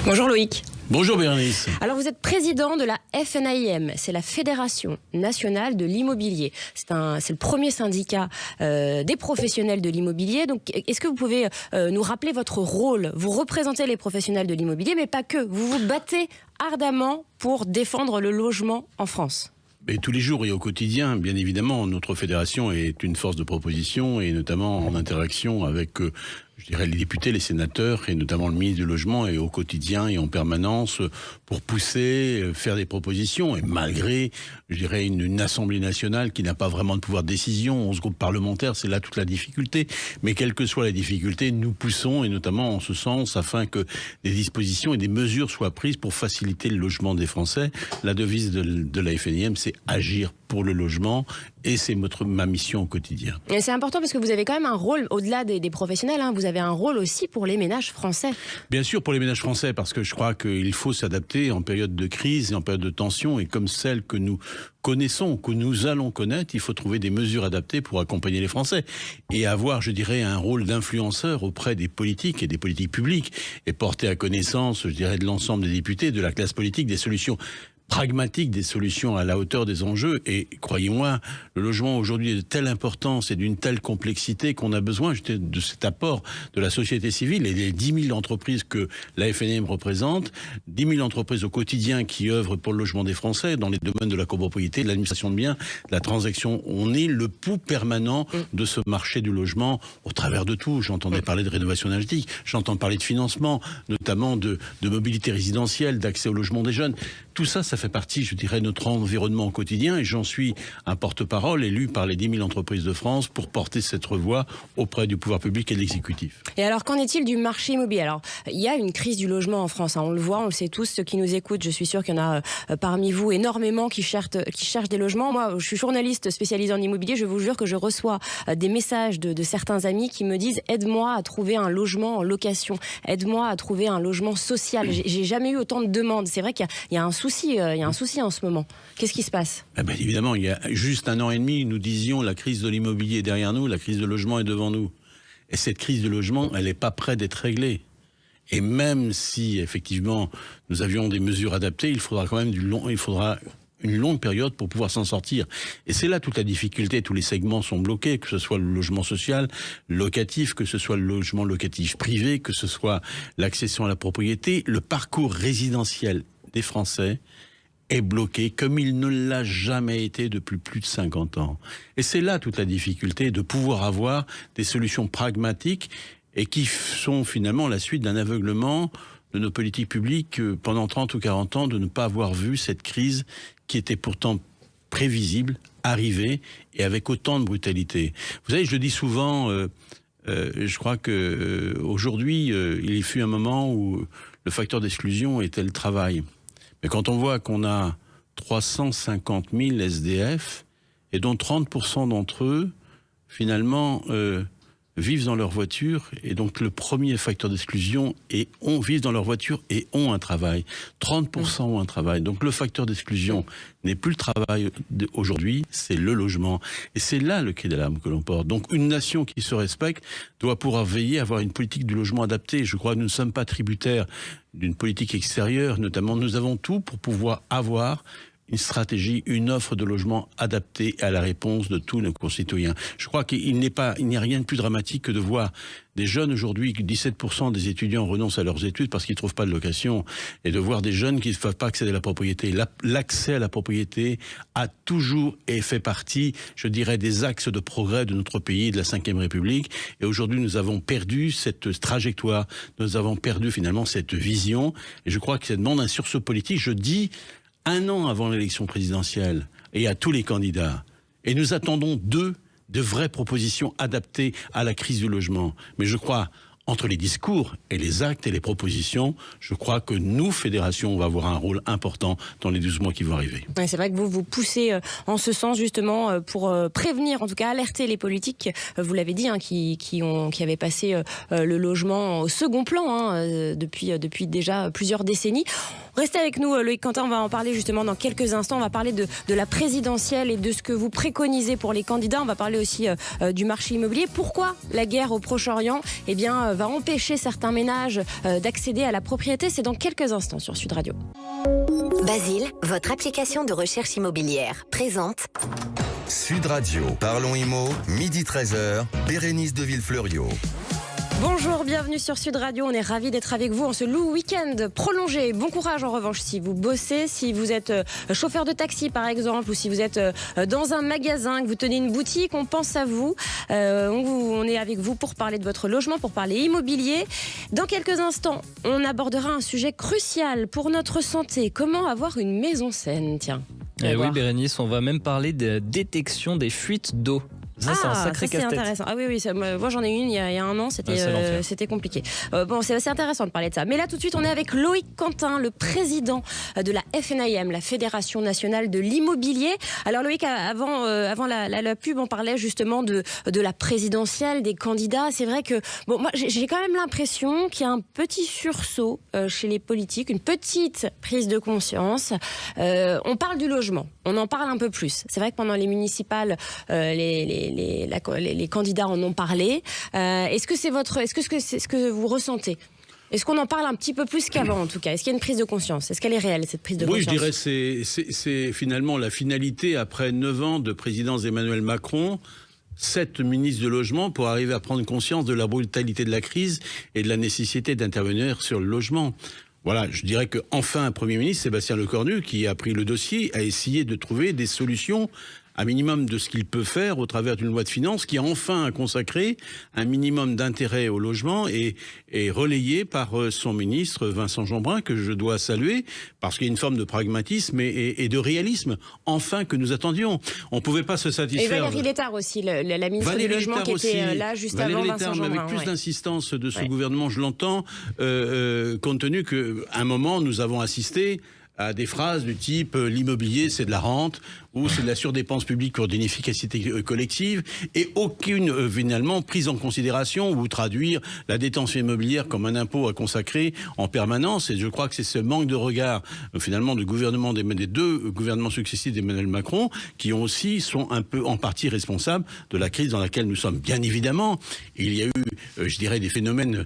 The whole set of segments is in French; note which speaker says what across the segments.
Speaker 1: Bonjour Loïc.
Speaker 2: Bonjour Bérénice.
Speaker 1: Alors vous êtes président de la FNAIM, c'est la Fédération Nationale de l'Immobilier. C'est le premier syndicat des professionnels de l'immobilier. Donc est-ce que vous pouvez nous rappeler votre rôle? Vous représentez les professionnels de l'immobilier, mais pas que. Vous vous battez ardemment pour défendre le logement en France.
Speaker 2: Et tous les jours et au quotidien, bien évidemment, notre fédération est une force de proposition et notamment en interaction avec, je dirais, les députés, les sénateurs et notamment le ministre du Logement et au quotidien et en permanence pour pousser, faire des propositions. Et malgré, je dirais, une Assemblée nationale qui n'a pas vraiment de pouvoir de décision, 11 groupes parlementaires, c'est là toute la difficulté. Mais quelle que soit la difficulté, nous poussons et notamment en ce sens afin que des dispositions et des mesures soient prises pour faciliter le logement des Français. La devise de la FNIM, c'est agir pour le logement et c'est ma mission au quotidien.
Speaker 1: Et c'est important parce que vous avez quand même un rôle au-delà des professionnels, hein, vous avez un rôle aussi pour les ménages français.
Speaker 2: Bien sûr pour les ménages français parce que je crois qu'il faut s'adapter en période de crise et en période de tension et comme celle que nous connaissons, que nous allons connaître, il faut trouver des mesures adaptées pour accompagner les Français et avoir, je dirais, un rôle d'influenceur auprès des politiques et des politiques publiques et porter à connaissance, je dirais, de l'ensemble des députés, de la classe politique, des solutions pragmatique, des solutions à la hauteur des enjeux. Et croyez-moi, le logement aujourd'hui est de telle importance et d'une telle complexité qu'on a besoin de cet apport de la société civile et des 10 000 entreprises que la FNM représente, 10 000 entreprises au quotidien qui œuvrent pour le logement des Français dans les domaines de la copropriété, de l'administration de biens, de la transaction. On est le pouls permanent de ce marché du logement au travers de tout. J'entendais parler de rénovation énergétique, j'entends parler de financement, notamment de mobilité résidentielle, d'accès au logement des jeunes. Tout ça, ça fait partie, je dirais, de notre environnement au quotidien et j'en suis un porte-parole élu par les 10 000 entreprises de France pour porter cette voix auprès du pouvoir public et de l'exécutif.
Speaker 1: Et alors, qu'en est-il du marché immobilier? Alors, il y a une crise du logement en France, hein, on le voit, on le sait tous, ceux qui nous écoutent, je suis sûr qu'il y en a parmi vous énormément qui cherchent des logements. Moi, je suis journaliste spécialisée en immobilier, je vous jure que je reçois des messages de certains amis qui me disent « Aide-moi à trouver un logement en location, aide-moi à trouver un logement social ». J'ai jamais eu autant de demandes. C'est vrai qu'il y a un souci. Il y a un souci en ce moment. Qu'est-ce qui se passe?
Speaker 2: Évidemment, il y a juste 1 an et demi, nous disions la crise de l'immobilier est derrière nous, la crise de logement est devant nous. Et cette crise de logement, elle n'est pas prête d'être réglée. Et même si, effectivement, nous avions des mesures adaptées, il faudra quand même une longue période pour pouvoir s'en sortir. Et c'est là toute la difficulté. Tous les segments sont bloqués, que ce soit le logement social, locatif, que ce soit le logement locatif privé, que ce soit l'accession à la propriété, le parcours résidentiel des Français est bloqué comme il ne l'a jamais été depuis plus de 50 ans. Et c'est là toute la difficulté de pouvoir avoir des solutions pragmatiques et qui sont finalement la suite d'un aveuglement de nos politiques publiques pendant 30 ou 40 ans de ne pas avoir vu cette crise qui était pourtant prévisible, arriver et avec autant de brutalité. Vous savez, je le dis souvent, je crois que aujourd'hui, il fut un moment où le facteur d'exclusion était le travail. Mais quand on voit qu'on a 350 000 SDF et dont 30% d'entre eux, finalement, vivent dans leur voiture, et donc le premier facteur d'exclusion vivent dans leur voiture et ont un travail. 30% ont un travail. Donc le facteur d'exclusion n'est plus le travail aujourd'hui, c'est le logement. Et c'est là le cri d'alarme que l'on porte. Donc une nation qui se respecte doit pouvoir veiller à avoir une politique du logement adaptée. Je crois que nous ne sommes pas tributaires d'une politique extérieure, notamment nous avons tout pour pouvoir avoir une stratégie, une offre de logement adaptée à la réponse de tous nos concitoyens. Je crois qu'il n'y a rien de plus dramatique que de voir des jeunes aujourd'hui, 17% des étudiants renoncent à leurs études parce qu'ils ne trouvent pas de location, et de voir des jeunes qui ne peuvent pas accéder à la propriété. L'accès à la propriété a toujours fait partie, je dirais, des axes de progrès de notre pays, de la Ve République. Et aujourd'hui, nous avons perdu cette trajectoire, nous avons perdu finalement cette vision. Et je crois que ça demande un sursaut politique. Je dis 1 an avant l'élection présidentielle et à tous les candidats. Et nous attendons de vraies propositions adaptées à la crise du logement. Mais je crois, entre les discours et les actes et les propositions, je crois que nous, fédération, on va avoir un rôle important dans les 12 mois qui vont arriver.
Speaker 1: Ouais, c'est vrai que vous poussez en ce sens justement pour prévenir, en tout cas alerter les politiques, vous l'avez dit, hein, qui avaient passé le logement au second plan depuis déjà plusieurs décennies. Restez avec nous, Loïc Quentin, on va en parler justement dans quelques instants. On va parler de la présidentielle et de ce que vous préconisez pour les candidats. On va parler aussi du marché immobilier. Pourquoi la guerre au Proche-Orient va empêcher certains ménages d'accéder à la propriété? C'est dans quelques instants sur Sud Radio.
Speaker 3: Basile, votre application de recherche immobilière, présente
Speaker 4: Sud Radio, Parlons Immo, midi 13h, Bérénice de Villefleurio.
Speaker 1: Bonjour, bienvenue sur Sud Radio. On est ravis d'être avec vous en ce long week-end prolongé. Bon courage en revanche si vous bossez, si vous êtes chauffeur de taxi par exemple, ou si vous êtes dans un magasin, que vous tenez une boutique, on pense à vous. On est avec vous pour parler de votre logement, pour parler immobilier. Dans quelques instants, on abordera un sujet crucial pour notre santé. Comment avoir une maison saine, tiens.
Speaker 5: Oui, Bérénice, on va même parler de détection des fuites d'eau. Ça, c'est un sacré casse-tête.
Speaker 1: Intéressant. Ah oui, moi j'en ai une il y a un an, c'était compliqué. Bon, c'est intéressant de parler de ça. Mais là, tout de suite, on est avec Loïc Quentin, le président de la FNIM, la Fédération Nationale de l'Immobilier. Alors Loïc, avant la pub, on parlait justement de la présidentielle, des candidats. C'est vrai que, moi j'ai quand même l'impression qu'il y a un petit sursaut chez les politiques, une petite prise de conscience. On parle du logement, on en parle un peu plus. C'est vrai que pendant les municipales, les candidats en ont parlé. Est-ce que c'est ce que vous ressentez? Est-ce qu'on en parle un petit peu plus qu'avant en tout cas? Est-ce qu'il y a une prise de conscience? Est-ce qu'elle est réelle cette prise de conscience?
Speaker 2: Oui, je dirais que c'est finalement la finalité après 9 ans de présidence d'Emmanuel Macron. 7 ministres de logement pour arriver à prendre conscience de la brutalité de la crise et de la nécessité d'intervenir sur le logement. Voilà, je dirais qu'enfin un Premier ministre, Sébastien Lecornu, qui a pris le dossier, a essayé de trouver des solutions un minimum de ce qu'il peut faire au travers d'une loi de finances qui a enfin consacré un minimum d'intérêt au logement et relayé par son ministre Vincent Jeanbrun, que je dois saluer, parce qu'il y a une forme de pragmatisme et de réalisme, enfin, que nous attendions. On ne pouvait pas se satisfaire...
Speaker 1: Et Valérie Létard aussi, la ministre du Logement, qui était là juste avant Vincent Jeanbrun.
Speaker 2: Mais avec plus d'insistance de ce gouvernement, je l'entends, compte tenu qu'à un moment, nous avons assisté à des phrases du type l'immobilier c'est de la rente ou c'est de la surdépense publique pour d'inefficacité collective et aucune finalement prise en considération ou traduire la détention immobilière comme un impôt à consacrer en permanence. Et je crois que c'est ce manque de regard finalement du gouvernement des 2 gouvernements successifs d'Emmanuel Macron qui sont un peu en partie responsables de la crise dans laquelle nous sommes. Bien évidemment, il y a eu je dirais des phénomènes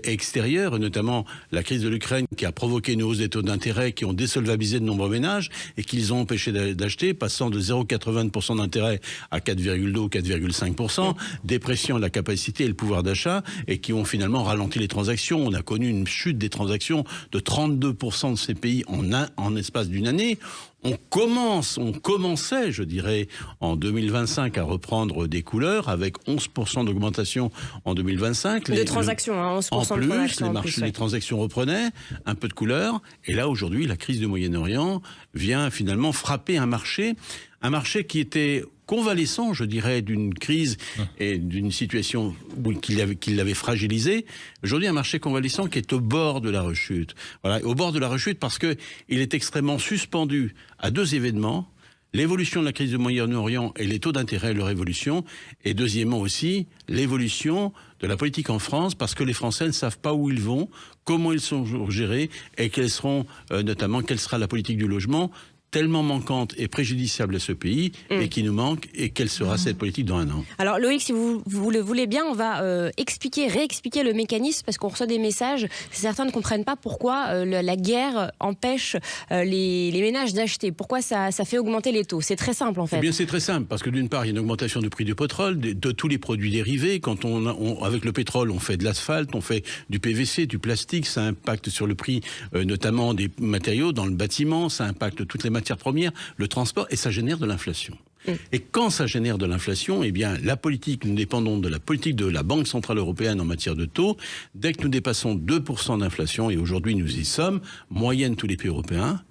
Speaker 2: extérieurs, notamment la crise de l'Ukraine qui a provoqué une hausse des taux d'intérêt qui ont désolvabilisé de nombreux ménages et qui les ont empêchés d'acheter, passant de 0,80% d'intérêt à 4,2 ou 4,5%, dépression de la capacité et le pouvoir d'achat, et qui ont finalement ralenti les transactions. On a connu une chute des transactions de 32% de ces pays en espace d'une année. On commençait, je dirais, en 2025 à reprendre des couleurs avec 11% d'augmentation en 2025.
Speaker 1: De transactions, 11%
Speaker 2: en plus,
Speaker 1: de transactions.
Speaker 2: Les transactions reprenaient, un peu de couleur. Et là, aujourd'hui, la crise du Moyen-Orient vient finalement frapper un marché qui était convalescent, je dirais, d'une crise et d'une situation qui l'avait fragilisé. Aujourd'hui, un marché convalescent qui est au bord de la rechute. Voilà, au bord de la rechute parce que il est extrêmement suspendu à 2 événements. L'évolution de la crise du Moyen-Orient et les taux d'intérêt, leur évolution. Et deuxièmement aussi, l'évolution de la politique en France, parce que les Français ne savent pas où ils vont, comment ils sont gérés, et quelle sera la politique du logement, tellement manquante et préjudiciable à ce pays et qui nous manque, et quelle sera cette politique dans 1 an.
Speaker 1: Alors Loïc, si vous le voulez bien, on va réexpliquer le mécanisme parce qu'on reçoit des messages, certains ne comprennent pas pourquoi la guerre empêche les ménages d'acheter, pourquoi ça fait augmenter les taux. C'est très simple en fait.
Speaker 2: Eh bien c'est très simple, parce que d'une part il y a une augmentation du prix du pétrole, de tous les produits dérivés. Quand avec le pétrole on fait de l'asphalte, on fait du PVC, du plastique, ça impacte sur le prix notamment des matériaux dans le bâtiment, ça impacte toutes les matières premières, le transport, et ça génère de l'inflation. Et quand ça génère de l'inflation, eh bien, nous dépendons de la politique de la Banque Centrale Européenne en matière de taux. Dès que nous dépassons 2% d'inflation, et aujourd'hui nous y sommes, moyenne tous les pays européens,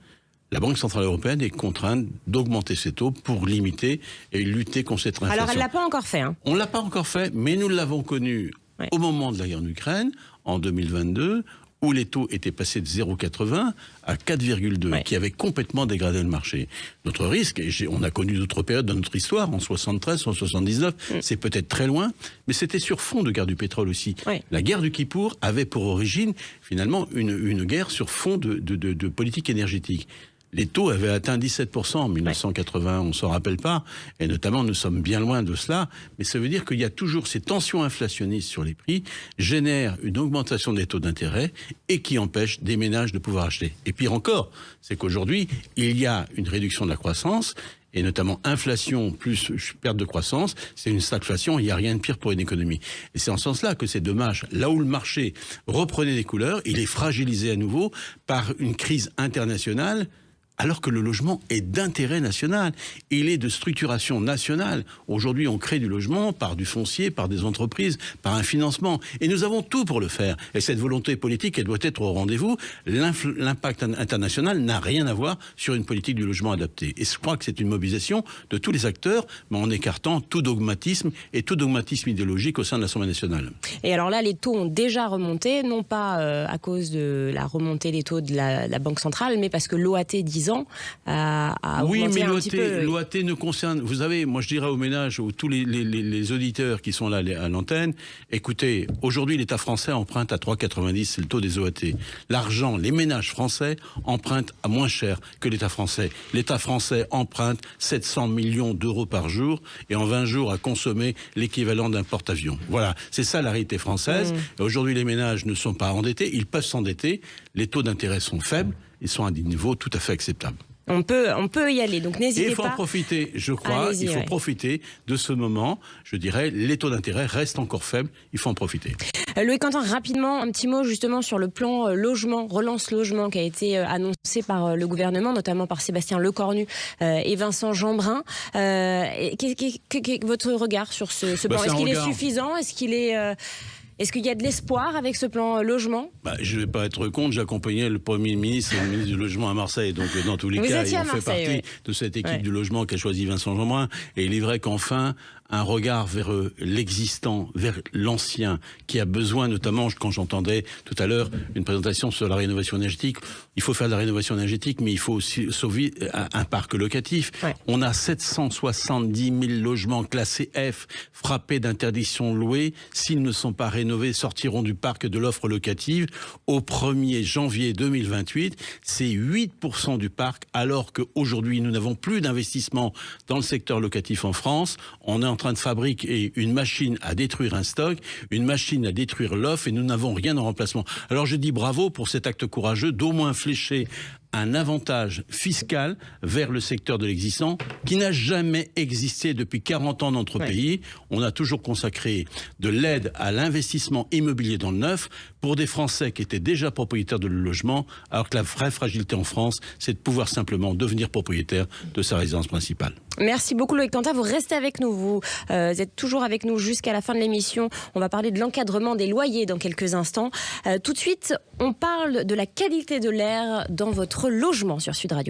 Speaker 2: la Banque Centrale Européenne est contrainte d'augmenter ses taux pour limiter et lutter contre cette inflation.
Speaker 1: Alors elle ne l'a pas encore fait.
Speaker 2: On ne l'a pas encore fait, mais nous l'avons connu au moment de la guerre en Ukraine, en 2022, où les taux étaient passés de 0,80 à 4,2, qui avait complètement dégradé le marché. Notre risque, et on a connu d'autres périodes dans notre histoire, en 73, en 79, c'est peut-être très loin, mais c'était sur fond de guerre du pétrole aussi. La guerre du Kippour avait pour origine, finalement, une guerre sur fond de politique énergétique. Les taux avaient atteint 17% en 1980, on ne s'en rappelle pas, et notamment nous sommes bien loin de cela, mais ça veut dire qu'il y a toujours ces tensions inflationnistes sur les prix, génèrent une augmentation des taux d'intérêt et qui empêchent des ménages de pouvoir acheter. Et pire encore, c'est qu'aujourd'hui, il y a une réduction de la croissance, et notamment inflation plus perte de croissance, c'est une stagflation, il n'y a rien de pire pour une économie. Et c'est en ce sens-là que c'est dommage. Là où le marché reprenait des couleurs, il est fragilisé à nouveau par une crise internationale, alors que le logement est d'intérêt national. Il est de structuration nationale. Aujourd'hui, on crée du logement par du foncier, par des entreprises, par un financement. Et nous avons tout pour le faire. Et cette volonté politique, elle doit être au rendez-vous. L'impact international n'a rien à voir sur une politique du logement adaptée. Et je crois que c'est une mobilisation de tous les acteurs, mais en écartant tout dogmatisme et tout dogmatisme idéologique au sein de l'Assemblée nationale.
Speaker 1: Et alors là, les taux ont déjà remonté, non pas à cause de la remontée des taux de la Banque centrale, mais parce que l'OAT 10 ans a augmenté un petit peu.
Speaker 2: L'OAT ne concerne... Vous savez, moi je dirais aux ménages, tous les auditeurs qui sont là à l'antenne, écoutez, aujourd'hui l'État français emprunte à 3,90, c'est le taux des OAT. L'argent, les ménages français empruntent à moins cher que l'État français. L'État français emprunte 700 millions d'euros par jour et en 20 jours a consommé l'équivalent d'un porte-avions. Voilà, c'est ça la réalité française. Et aujourd'hui les ménages ne sont pas endettés, ils peuvent s'endetter, les taux d'intérêt sont faibles, ils sont à des niveaux tout à fait acceptables.
Speaker 1: On peut y aller, donc n'hésitez pas.
Speaker 2: Et il faut en profiter, je crois, il faut profiter de ce moment. Je dirais, les taux d'intérêt restent encore faibles, il faut en profiter.
Speaker 1: Loïc Quentin, rapidement, un petit mot justement sur le plan logement, relance logement qui a été annoncé par le gouvernement, notamment par Sébastien Lecornu et Vincent Jeanbrun. Votre regard sur ce plan, est-ce qu'il est suffisant ? Est-ce qu'il y a de l'espoir avec ce plan logement ? Je
Speaker 2: ne vais pas être contre, j'accompagnais le Premier ministre et le ministre du Logement à Marseille, donc dans tous les cas, on fait partie de cette équipe du logement qu'a choisi Vincent Jeanbrun. Et il est vrai qu'enfin, un regard vers l'existant, vers l'ancien, qui a besoin, notamment quand j'entendais tout à l'heure une présentation sur la rénovation énergétique, il faut faire de la rénovation énergétique, mais il faut aussi sauver un parc locatif. On a 770 000 logements classés F, frappés d'interdiction de louer. S'ils ne sont pas rénovés, sortiront du parc de l'offre locative. Au 1er janvier 2028, c'est 8% du parc, alors qu'aujourd'hui, nous n'avons plus d'investissement dans le secteur locatif en France. On est en train de fabriquer une machine à détruire un stock, une machine à détruire l'offre, et nous n'avons rien en remplacement. Alors je dis bravo pour cet acte courageux d'au moins flécher un avantage fiscal vers le secteur de l'existant qui n'a jamais existé depuis 40 ans dans notre pays. On a toujours consacré de l'aide à l'investissement immobilier dans le neuf pour des Français qui étaient déjà propriétaires de logement, alors que la vraie fragilité en France, c'est de pouvoir simplement devenir propriétaire de sa résidence principale.
Speaker 1: Merci beaucoup Loïc Quentin, vous restez avec nous, vous êtes toujours avec nous jusqu'à la fin de l'émission. On va parler de l'encadrement des loyers dans quelques instants. Tout de suite, on parle de la qualité de l'air dans votre logement sur Sud Radio.